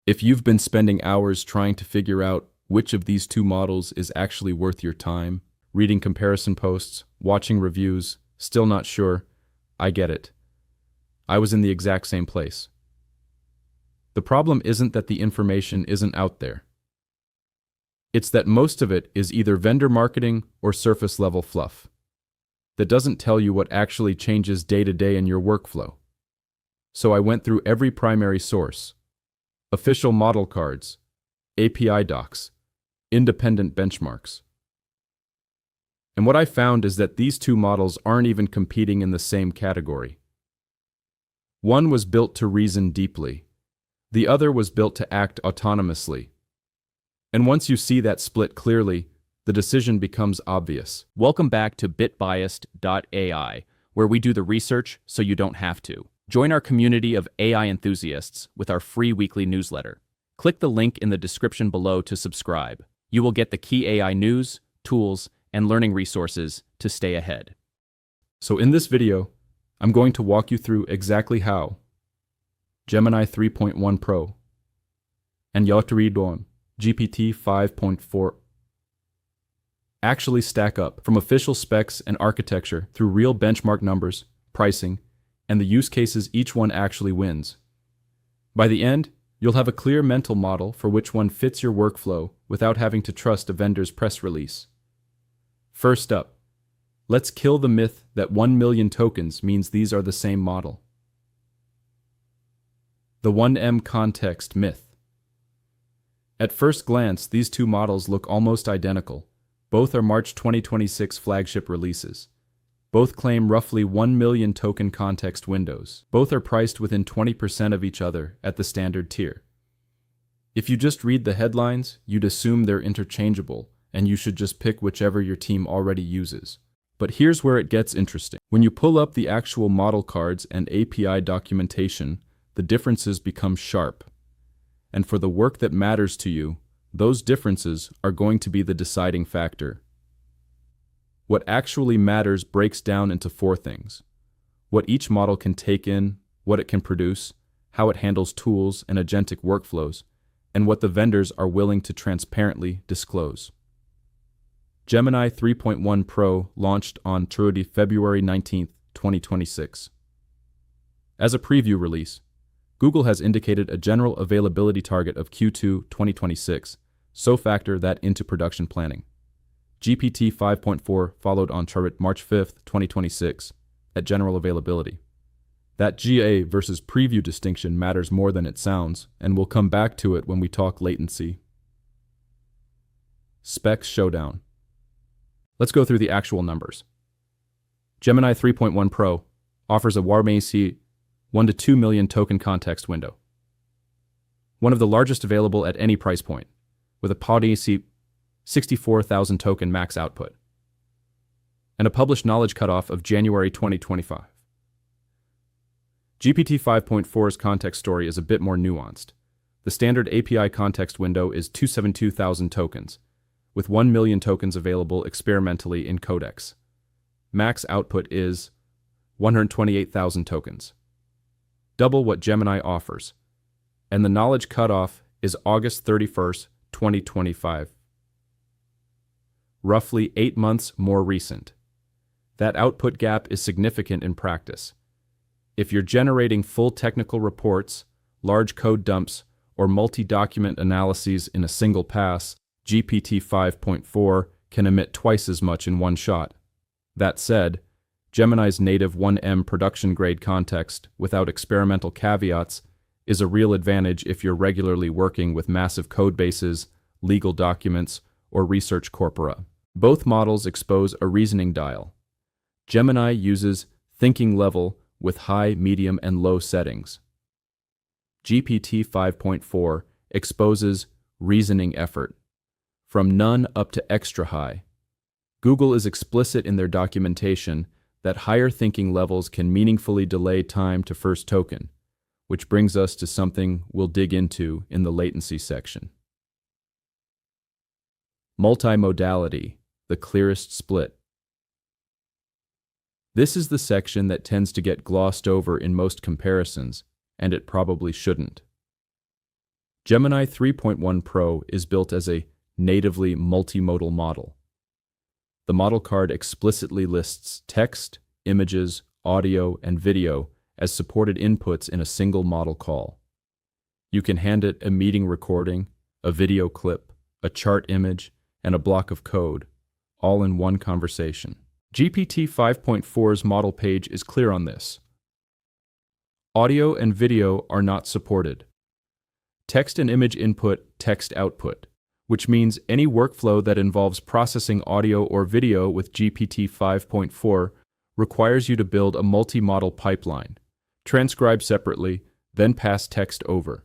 If you've been spending hours trying to figure out which of these two models is actually worth your time, reading comparison posts, watching reviews, still not sure, I get it. I was in the exact same place. The problem isn't that the information isn't out there. It's that most of it is either vendor marketing or surface-level fluff that doesn't tell you what actually changes day to day in your workflow. So I went through every primary source: official model cards, API docs, independent benchmarks. And what I found is that these two models aren't even competing in the same category. One was built to reason deeply. The other was built to act autonomously. And once you see that split clearly, the decision becomes obvious. Welcome back to bitbiased.ai, where we do the research so you don't have to. Join our community of AI enthusiasts with our free weekly newsletter. Click the link in the description below to subscribe. You will get the key AI news, tools, and learning resources to stay ahead. So in this video, I'm going to walk you through exactly how Gemini 3.1 Pro and Showdown GPT-5.4 actually stack up, from official specs and architecture through real benchmark numbers, pricing, and the use cases each one actually wins. By the end, you'll have a clear mental model for which one fits your workflow without having to trust a vendor's press release. First up, let's kill the myth that 1 million tokens means these are the same model. The 1M context myth. At first glance, these two models look almost identical. Both are March 2026 flagship releases. Both claim roughly 1 million token context windows. Both are priced within 20% of each other at the standard tier. If you just read the headlines, you'd assume they're interchangeable, and you should just pick whichever your team already uses. But here's where it gets interesting. When you pull up the actual model cards and API documentation, the differences become sharp. And for the work that matters to you, those differences are going to be the deciding factor. What actually matters breaks down into 4 things: what each model can take in, what it can produce, how it handles tools and agentic workflows, and what the vendors are willing to transparently disclose. Gemini 3.1 Pro launched on February 19, 2026. As a preview release, Google has indicated a general availability target of Q2 2026, so factor that into production planning. GPT 5.4 followed on March 5, 2026, at general availability. That GA versus preview distinction matters more than it sounds, and we'll come back to it when we talk latency. Specs Showdown. Let's go through the actual numbers. Gemini 3.1 Pro offers a warm-AC 1 to 2 million token context window, one of the largest available at any price point, with a POD-AC 64,000 token max output, and a published knowledge cutoff of January 2025. GPT 5.4's context story is a bit more nuanced. The standard API context window is 272,000 tokens, with 1 million tokens available experimentally in Codex. Max output is 128,000 tokens, double what Gemini offers, and the knowledge cutoff is August 31st, 2025. Roughly 8 months more recent. That output gap is significant in practice. If you're generating full technical reports, large code dumps, or multi-document analyses in a single pass, GPT 5.4 can emit twice as much in one shot. That said, Gemini's native 1M production-grade context, without experimental caveats, is a real advantage if you're regularly working with massive code bases, legal documents, or research corpora. Both models expose a reasoning dial. Gemini uses thinking level with high, medium, and low settings. GPT 5.4 exposes reasoning effort, from none up to extra high. Google is explicit in their documentation that higher thinking levels can meaningfully delay time to first token, which brings us to something we'll dig into in the latency section. Multimodality, the clearest split. This is the section that tends to get glossed over in most comparisons, and it probably shouldn't. Gemini 3.1 Pro is built as a natively multimodal model. The model card explicitly lists text, images, audio, and video as supported inputs in a single model call. You can hand it a meeting recording, a video clip, a chart image, and a block of code, all in one conversation. GPT 5.4's model page is clear on this. Audio and video are not supported. Text and image input, text output, which means any workflow that involves processing audio or video with GPT 5.4 requires you to build a multi-model pipeline, transcribe separately, then pass text over.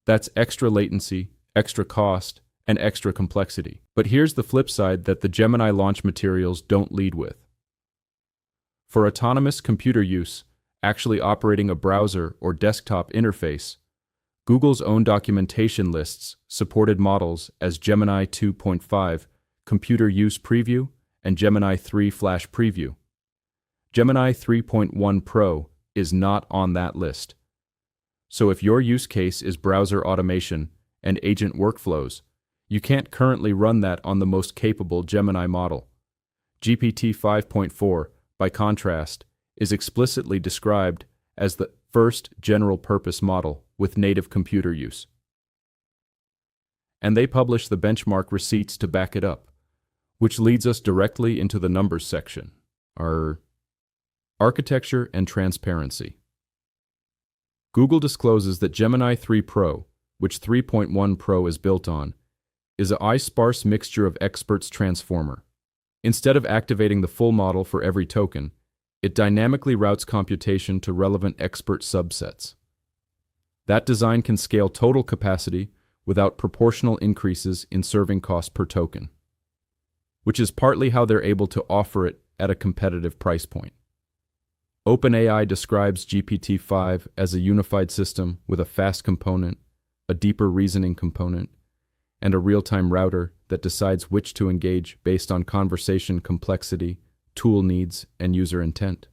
That's extra latency, extra cost, and extra complexity. But here's the flip side that the Gemini launch materials don't lead with. For autonomous computer use, actually operating a browser or desktop interface, Google's own documentation lists supported models as Gemini 2.5 Computer Use Preview and Gemini 3 Flash Preview. Gemini 3.1 Pro is not on that list. So if your use case is browser automation and agent workflows, you can't currently run that on the most capable Gemini model. GPT 5.4, by contrast, is explicitly described as the first general-purpose model with native computer use. And they publish the benchmark receipts to back it up, which leads us directly into the numbers section, our architecture and transparency. Google discloses that Gemini 3 Pro, which 3.1 Pro is built on, is a sparse mixture of experts transformer. Instead of activating the full model for every token, it dynamically routes computation to relevant expert subsets. That design can scale total capacity without proportional increases in serving cost per token, which is partly how they're able to offer it at a competitive price point. OpenAI describes GPT-5 as a unified system with a fast component, a deeper reasoning component, and a real-time router that decides which to engage based on conversation complexity, tool needs, and user intent.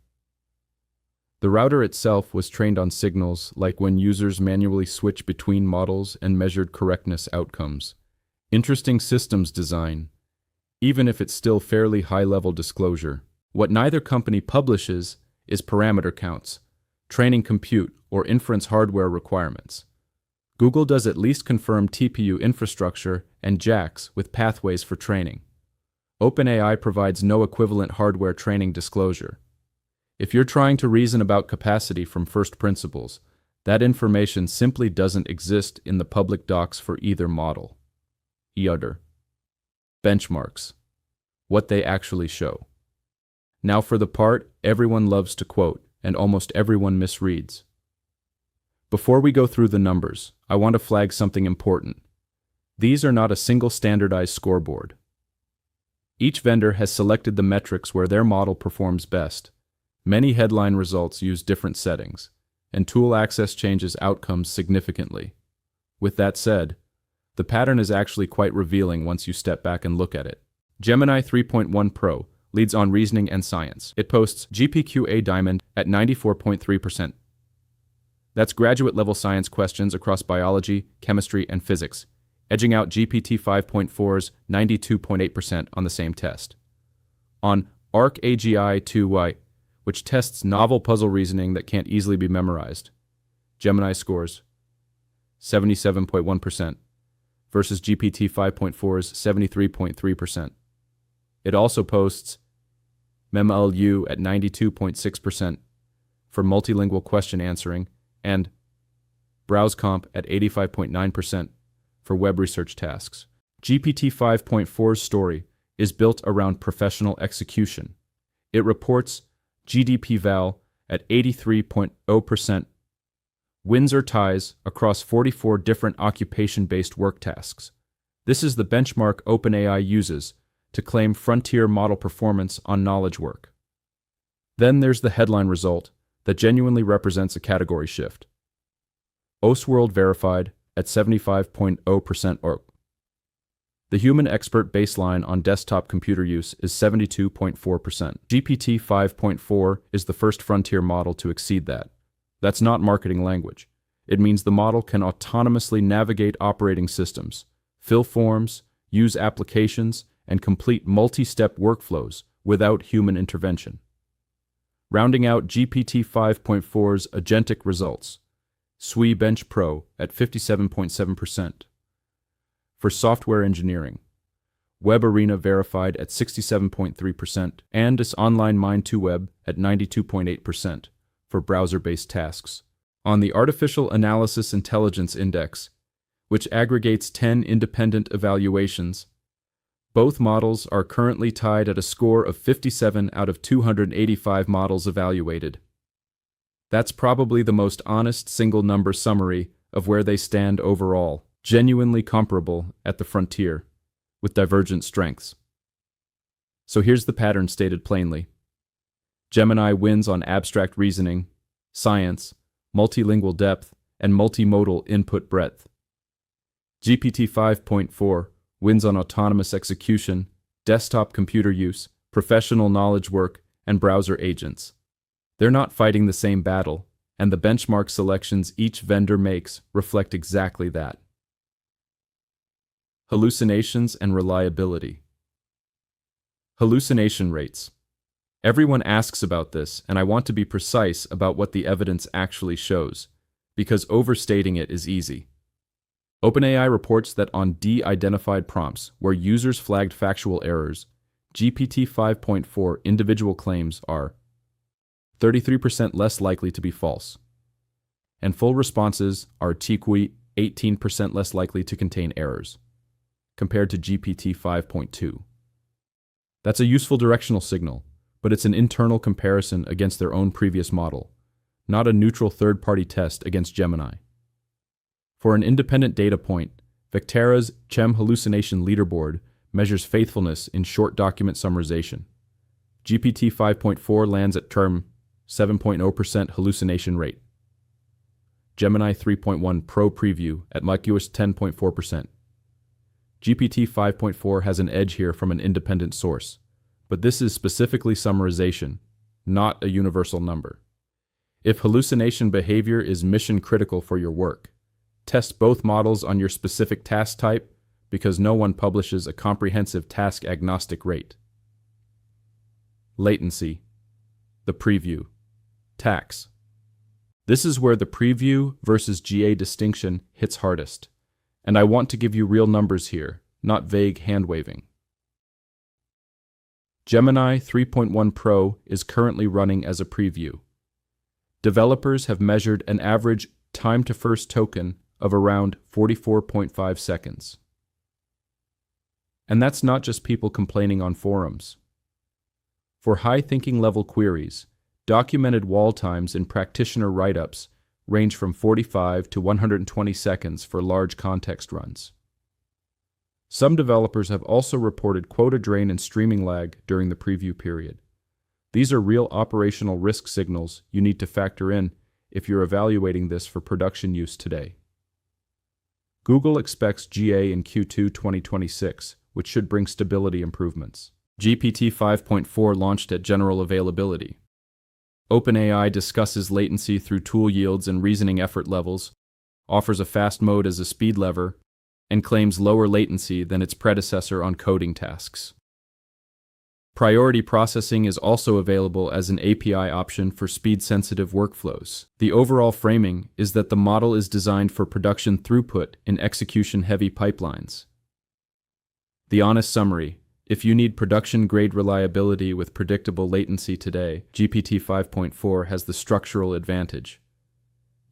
The router itself was trained on signals like when users manually switch between models and measured correctness outcomes. Interesting systems design, even if it's still fairly high-level disclosure. What neither company publishes is parameter counts, training compute, or inference hardware requirements. Google does at least confirm TPU infrastructure and JAX with pathways for training. OpenAI provides no equivalent hardware training disclosure. If you're trying to reason about capacity from first principles, that information simply doesn't exist in the public docs for either model. Other benchmarks. What they actually show. Now for the part everyone loves to quote and almost everyone misreads. Before we go through the numbers, I want to flag something important. These are not a single standardized scoreboard. Each vendor has selected the metrics where their model performs best. Many headline results use different settings, and tool access changes outcomes significantly. With that said, the pattern is actually quite revealing once you step back and look at it. Gemini 3.1 Pro leads on reasoning and science. It posts GPQA Diamond at 94.3%. That's graduate-level science questions across biology, chemistry, and physics, edging out GPT 5.4's 92.8% on the same test. On ARC-AGI 2Y, which tests novel puzzle reasoning that can't easily be memorized, Gemini scores 77.1% versus GPT 5.4's 73.3%. It also posts MEMLU at 92.6% for multilingual question answering and BrowseComp at 85.9% for web research tasks. GPT 5.4's story is built around professional execution. It reports GDPval at 83.0%, wins or ties across 44 different occupation-based work tasks. This is the benchmark OpenAI uses to claim frontier model performance on knowledge work. Then there's the headline result that genuinely represents a category shift. OSWorld verified at 75.0% org. The human expert baseline on desktop computer use is 72.4%. GPT 5.4 is the first frontier model to exceed that. That's not marketing language. It means the model can autonomously navigate operating systems, fill forms, use applications, and complete multi-step workflows without human intervention. Rounding out GPT-5.4's agentic results, SWE-Bench Pro at 57.7%. For software engineering, Web Arena verified at 67.3%, and this online Mind2Web at 92.8% for browser-based tasks. On the Artificial Analysis Intelligence Index, which aggregates 10 independent evaluations, both models are currently tied at a score of 57 out of 285 models evaluated. That's probably the most honest single-number summary of where they stand overall, genuinely comparable at the frontier, with divergent strengths. So here's the pattern stated plainly. Gemini wins on abstract reasoning, science, multilingual depth, and multimodal input breadth. GPT 5.4 wins on autonomous execution, desktop computer use, professional knowledge work, and browser agents. They're not fighting the same battle, and the benchmark selections each vendor makes reflect exactly that. Hallucinations and reliability. Hallucination rates. Everyone asks about this, and I want to be precise about what the evidence actually shows, because overstating it is easy. OpenAI reports that on de-identified prompts where users flagged factual errors, GPT 5.4 individual claims are 33% less likely to be false, and full responses are 18% less likely to contain errors, compared to GPT 5.2. That's a useful directional signal, but it's an internal comparison against their own previous model, not a neutral third-party test against Gemini. For an independent data point, Vectera's Chem Hallucination Leaderboard measures faithfulness in short document summarization. GPT 5.4 lands at term 7.0% hallucination rate. Gemini 3.1 Pro Preview at minus 10.4%. GPT 5.4 has an edge here from an independent source, but this is specifically summarization, not a universal number. If hallucination behavior is mission critical for your work, test both models on your specific task type because no one publishes a comprehensive task-agnostic rate. Latency. The preview. Tax. This is where the preview versus GA distinction hits hardest, and I want to give you real numbers here, not vague hand-waving. Gemini 3.1 Pro is currently running as a preview. Developers have measured an average time to first token of around 44.5 seconds. And that's not just people complaining on forums. For high thinking level queries, documented wall times in practitioner write-ups range from 45 to 120 seconds for large context runs. Some developers have also reported quota drain and streaming lag during the preview period. These are real operational risk signals you need to factor in if you're evaluating this for production use today. Google expects GA in Q2 2026, which should bring stability improvements. GPT 5.4 launched at general availability. OpenAI discusses latency through tool yields and reasoning effort levels, offers a fast mode as a speed lever, and claims lower latency than its predecessor on coding tasks. Priority processing is also available as an API option for speed-sensitive workflows. The overall framing is that the model is designed for production throughput in execution-heavy pipelines. The honest summary: if you need production-grade reliability with predictable latency today, GPT 5.4 has the structural advantage.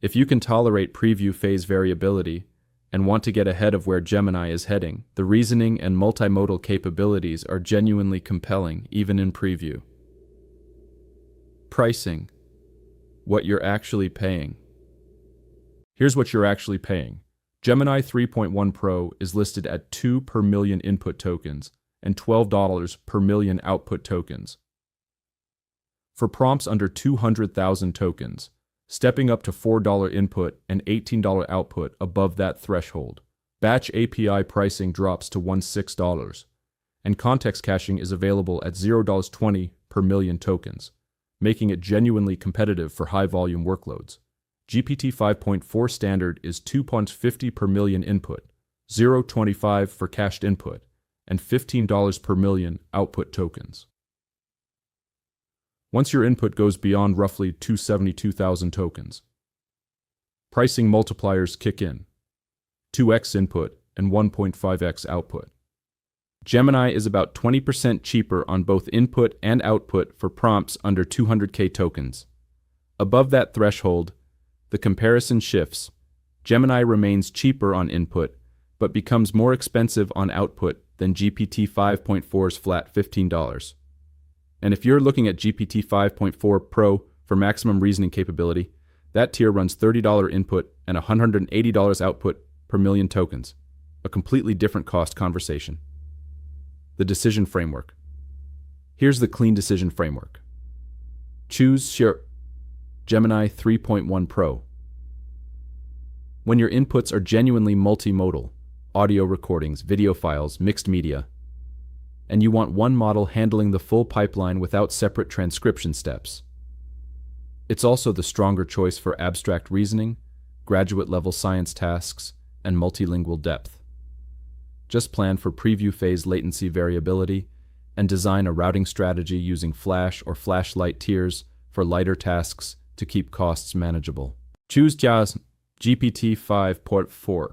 If you can tolerate preview phase variability and want to get ahead of where Gemini is heading, the reasoning and multimodal capabilities are genuinely compelling even in preview. Pricing. What you're actually paying. Here's what you're actually paying. Gemini 3.1 Pro is listed at $2 per million input tokens and $12 per million output tokens. For prompts under 200,000 tokens, stepping up to $4 input and $18 output above that threshold, batch API pricing drops to $16, and context caching is available at $0.20 per million tokens, making it genuinely competitive for high-volume workloads. GPT 5.4 standard is 2.50 per million input, 0.25 for cached input, and $15 per million output tokens. Once your input goes beyond roughly 272,000 tokens, pricing multipliers kick in, 2x input and 1.5x output. Gemini is about 20% cheaper on both input and output for prompts under 200K tokens. Above that threshold, the comparison shifts. Gemini remains cheaper on input, but becomes more expensive on output than GPT 5.4's flat $15. And if you're looking at GPT 5.4 Pro for maximum reasoning capability, that tier runs $30 input and $180 output per million tokens, a completely different cost conversation. The decision framework. Here's the clean decision framework. Choose Gemini 3.1 Pro. When your inputs are genuinely multimodal, audio recordings, video files, mixed media, and you want one model handling the full pipeline without separate transcription steps. It's also the stronger choice for abstract reasoning, graduate-level science tasks, and multilingual depth. Just plan for preview phase latency variability and design a routing strategy using flash or flashlight tiers for lighter tasks to keep costs manageable. Choose GPT 5.4.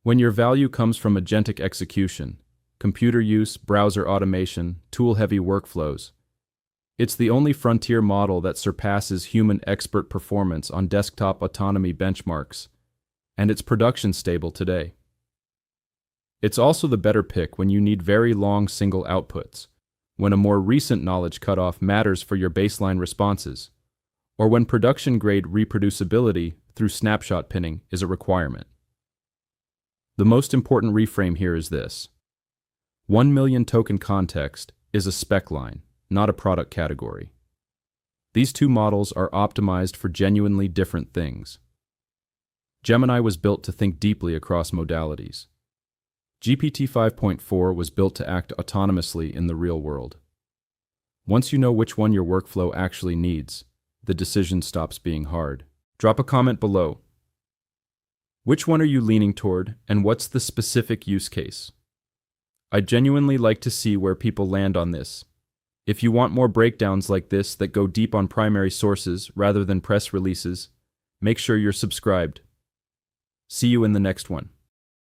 When your value comes from agentic execution, computer use, browser automation, tool-heavy workflows, it's the only frontier model that surpasses human expert performance on desktop autonomy benchmarks, and it's production stable today. It's also the better pick when you need very long single outputs, when a more recent knowledge cutoff matters for your baseline responses, or when production-grade reproducibility through snapshot pinning is a requirement. The most important reframe here is this. 1 million token context is a spec line, not a product category. These two models are optimized for genuinely different things. Gemini was built to think deeply across modalities. GPT 5.4 was built to act autonomously in the real world. Once you know which one your workflow actually needs, the decision stops being hard. Drop a comment below. Which one are you leaning toward, and what's the specific use case? I'd genuinely like to see where people land on this. If you want more breakdowns like this that go deep on primary sources rather than press releases, make sure you're subscribed. See you in the next one.